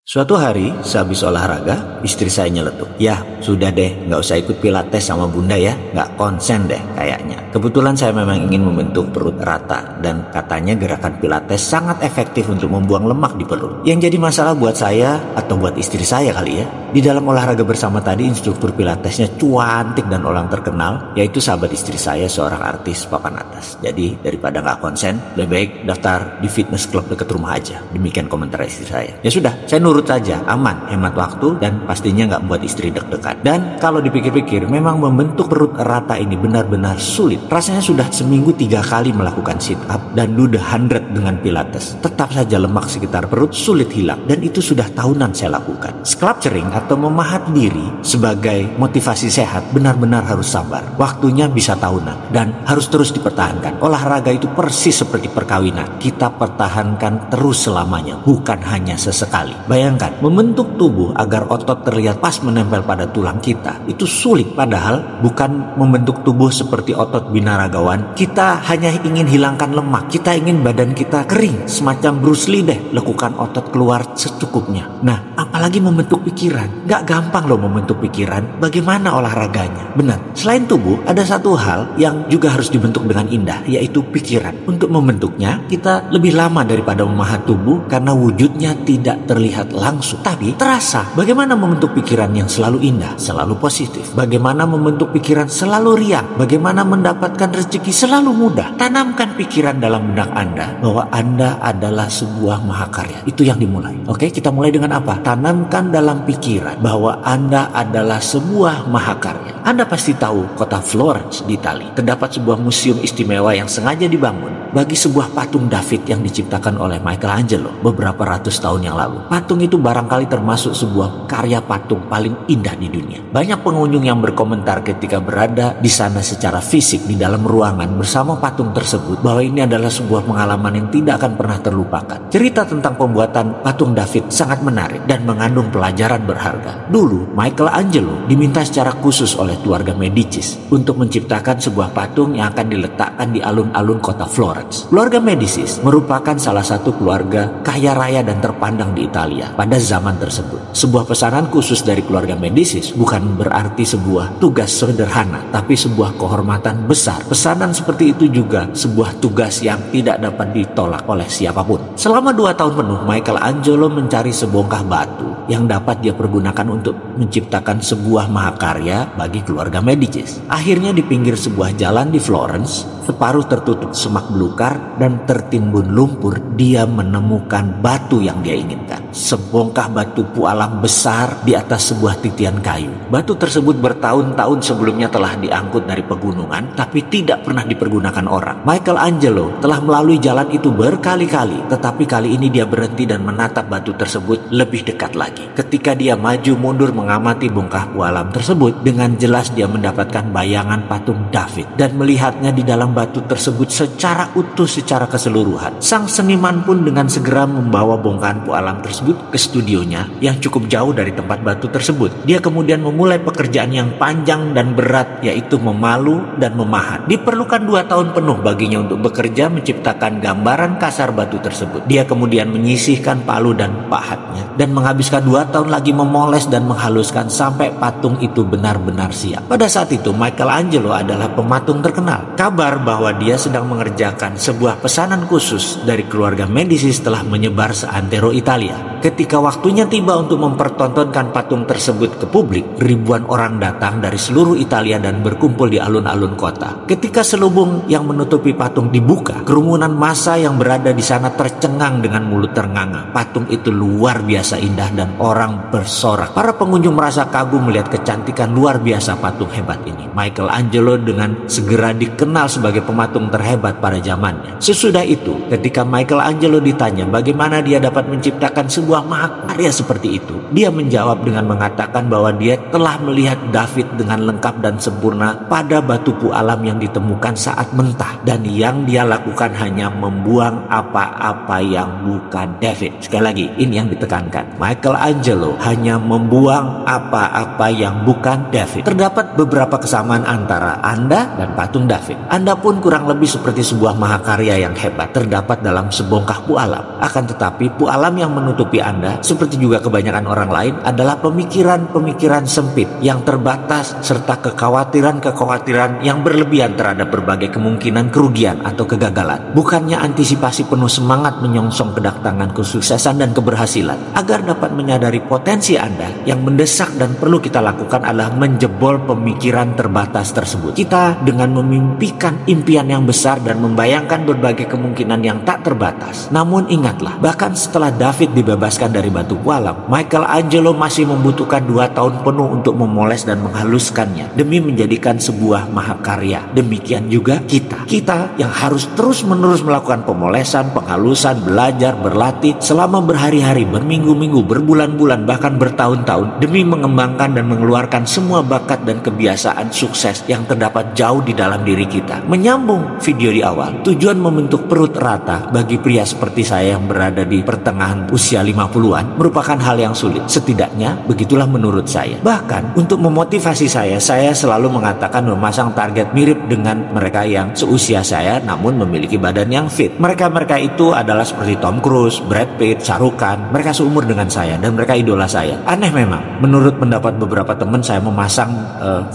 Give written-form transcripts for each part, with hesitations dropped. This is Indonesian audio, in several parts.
Suatu hari, sehabis olahraga, istri saya nyeletuk. Ya, sudah deh, nggak usah ikut pilates sama bunda ya. Nggak konsen deh kayaknya. Kebetulan saya memang ingin membentuk perut rata. Dan katanya gerakan pilates sangat efektif untuk membuang lemak di perut. Yang jadi masalah buat saya, atau buat istri saya kali ya. Di dalam olahraga bersama tadi, instruktur pilatesnya cuantik dan orang terkenal. Yaitu sahabat istri saya, seorang artis papan atas. Jadi, daripada nggak konsen, lebih baik daftar di fitness club dekat rumah aja. Demikian komentar istri saya. Ya sudah, saya nurut saja, aman, hemat waktu, dan pastinya nggak buat istri deg-degan. Dan kalau dipikir-pikir, memang membentuk perut rata ini benar-benar sulit. Rasanya sudah seminggu 3 kali melakukan sit up dan do the 100 dengan pilates. Tetap saja lemak sekitar perut sulit hilang, dan itu sudah tahunan saya lakukan. Sculpturing atau memahat diri sebagai motivasi sehat benar-benar harus sabar. Waktunya bisa tahunan dan harus terus dipertahankan. Olahraga itu persis seperti perkawinan. Kita pertahankan terus selamanya, bukan hanya sesekali. Bayangkan, membentuk tubuh agar otot terlihat pas menempel pada tulang kita itu sulit, padahal bukan membentuk tubuh seperti otot binaragawan. Kita hanya ingin hilangkan lemak, kita ingin badan kita kering, semacam Bruce Lee deh, lekukan otot keluar secukupnya. Nah, apalagi membentuk pikiran. Gak gampang loh membentuk pikiran. Bagaimana olahraganya? Benar, selain tubuh, ada satu hal yang juga harus dibentuk dengan indah, yaitu pikiran. Untuk membentuknya, kita lebih lama daripada memahat tubuh karena wujudnya tidak terlihat langsung, tapi terasa. Bagaimana membentuk pikiran yang selalu indah, selalu positif? Bagaimana membentuk pikiran selalu riang? Bagaimana mendapatkan rezeki selalu mudah? Tanamkan pikiran dalam benak Anda bahwa Anda adalah sebuah mahakarya. Itu yang dimulai. Oke, kita mulai dengan apa? Tanamkan dalam pikiran bahwa Anda adalah sebuah mahakarya. Anda pasti tahu kota Florence di Italia. Terdapat sebuah museum istimewa yang sengaja dibangun bagi sebuah patung David yang diciptakan oleh Michelangelo beberapa ratus tahun yang lalu. Patung itu barangkali termasuk sebuah karya patung paling indah di dunia. Banyak pengunjung yang berkomentar ketika berada di sana secara fisik di dalam ruangan bersama patung tersebut bahwa ini adalah sebuah pengalaman yang tidak akan pernah terlupakan. Cerita tentang pembuatan patung David sangat menarik dan mengandung pelajaran berharga. Dulu, Michelangelo diminta secara khusus oleh keluarga Medicis untuk menciptakan sebuah patung yang akan diletakkan di alun-alun kota Florence. Keluarga Medicis merupakan salah satu keluarga kaya raya dan terpandang di Italia pada zaman tersebut. Sebuah pesanan khusus dari keluarga Medicis bukan berarti sebuah tugas sederhana, tapi sebuah kehormatan besar. Pesanan seperti itu juga sebuah tugas yang tidak dapat ditolak oleh siapapun. Selama 2 tahun penuh, Michelangelo mencari sebongkah batu yang dapat dia pergunakan untuk menciptakan sebuah mahakarya bagi keluarga Medicis. Akhirnya di pinggir sebuah jalan di Florence, separuh tertutup semak belukar dan tertimbun lumpur, dia menemukan batu yang dia inginkan. Sebongkah batu pualam besar di atas sebuah titian kayu. Batu tersebut bertahun-tahun sebelumnya telah diangkut dari pegunungan, tapi tidak pernah dipergunakan orang. Michelangelo telah melalui jalan itu berkali-kali, tetapi kali ini dia berhenti dan menatap batu tersebut lebih dekat lagi. Ketika dia maju mundur mengamati bongkah pualam tersebut, dengan jelas dia mendapatkan bayangan patung David dan melihatnya di dalam batu tersebut secara utuh, secara keseluruhan. Sang seniman pun dengan segera membawa bongkahan pualam tersebut ke studionya yang cukup jauh dari tempat batu tersebut. Dia kemudian memulai pekerjaan yang panjang dan berat, yaitu memalu dan memahat. Diperlukan 2 tahun penuh baginya untuk bekerja menciptakan gambaran kasar batu tersebut. Dia kemudian menyisihkan palu dan pahatnya dan menghabiskan 2 tahun lagi memoles dan menghaluskan sampai patung itu benar-benar siap. Pada saat itu Michelangelo adalah pematung terkenal. Kabar bahwa dia sedang mengerjakan sebuah pesanan khusus dari keluarga Medicis telah menyebar seantero Italia. Ketika waktunya tiba untuk mempertontonkan patung tersebut ke publik, ribuan orang datang dari seluruh Italia dan berkumpul di alun-alun kota. Ketika selubung yang menutupi patung dibuka, kerumunan massa yang berada di sana tercengang dengan mulut ternganga. Patung itu luar biasa indah dan orang bersorak. Para pengunjung merasa kagum melihat kecantikan luar biasa patung hebat ini. Michelangelo dengan segera dikenal sebagai pematung terhebat pada zamannya. Sesudah itu, ketika Michelangelo ditanya bagaimana dia dapat menciptakan sebuah mahakarya seperti itu, dia menjawab dengan mengatakan bahwa dia telah melihat David dengan lengkap dan sempurna pada batu pualam yang ditemukan saat mentah, dan yang dia lakukan hanya membuang apa-apa yang bukan David. Sekali lagi, ini yang ditekankan. Michelangelo hanya membuang apa-apa yang bukan David. Terdapat beberapa kesamaan antara Anda dan patung David. Anda pun kurang lebih seperti sebuah mahakarya yang hebat terdapat dalam sebongkah pualam. Akan tetapi pualam yang menutupi menghadapi Anda, seperti juga kebanyakan orang lain, adalah pemikiran-pemikiran sempit yang terbatas serta kekhawatiran-kekhawatiran yang berlebihan terhadap berbagai kemungkinan kerugian atau kegagalan. Bukannya antisipasi penuh semangat menyongsong kedatangan kesuksesan dan keberhasilan. Agar dapat menyadari potensi Anda, yang mendesak dan perlu kita lakukan adalah menjebol pemikiran terbatas tersebut. Kita dengan memimpikan impian yang besar dan membayangkan berbagai kemungkinan yang tak terbatas. Namun ingatlah, bahkan setelah David dibebaskan dari batu kualam, Michelangelo masih membutuhkan 2 tahun penuh untuk memoles dan menghaluskannya demi menjadikan sebuah mahakarya. Demikian juga kita yang harus terus-menerus melakukan pemolesan, penghalusan, belajar, berlatih selama berhari-hari, berminggu-minggu, berbulan-bulan, bahkan bertahun-tahun demi mengembangkan dan mengeluarkan semua bakat dan kebiasaan sukses yang terdapat jauh di dalam diri kita. Menyambung video di awal, tujuan membentuk perut rata bagi pria seperti saya yang berada di pertengahan usia 50-an merupakan hal yang sulit. Setidaknya begitulah menurut saya. Bahkan untuk memotivasi saya selalu mengatakan memasang target mirip dengan mereka yang seusia saya namun memiliki badan yang fit. Mereka itu adalah seperti Tom Cruise, Brad Pitt, Shah Rukh Khan. Mereka seumur dengan saya dan mereka idola saya. Aneh memang, menurut pendapat beberapa teman, saya memasang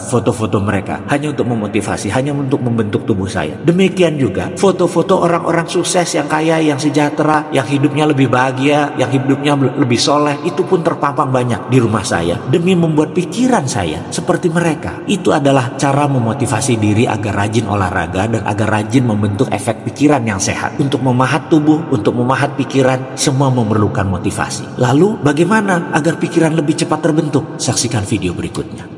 foto-foto mereka hanya untuk memotivasi, hanya untuk membentuk tubuh saya. Demikian juga foto-foto orang-orang sukses yang kaya, yang sejahtera, yang hidupnya lebih bahagia, yang hidupnya lebih soleh, itu pun terpampang banyak di rumah saya demi membuat pikiran saya seperti mereka. Itu adalah cara memotivasi diri agar rajin olahraga dan agar rajin membentuk efek pikiran yang sehat. Untuk memahat tubuh, untuk memahat pikiran, semua memerlukan motivasi. Lalu bagaimana agar pikiran lebih cepat terbentuk? Saksikan video berikutnya.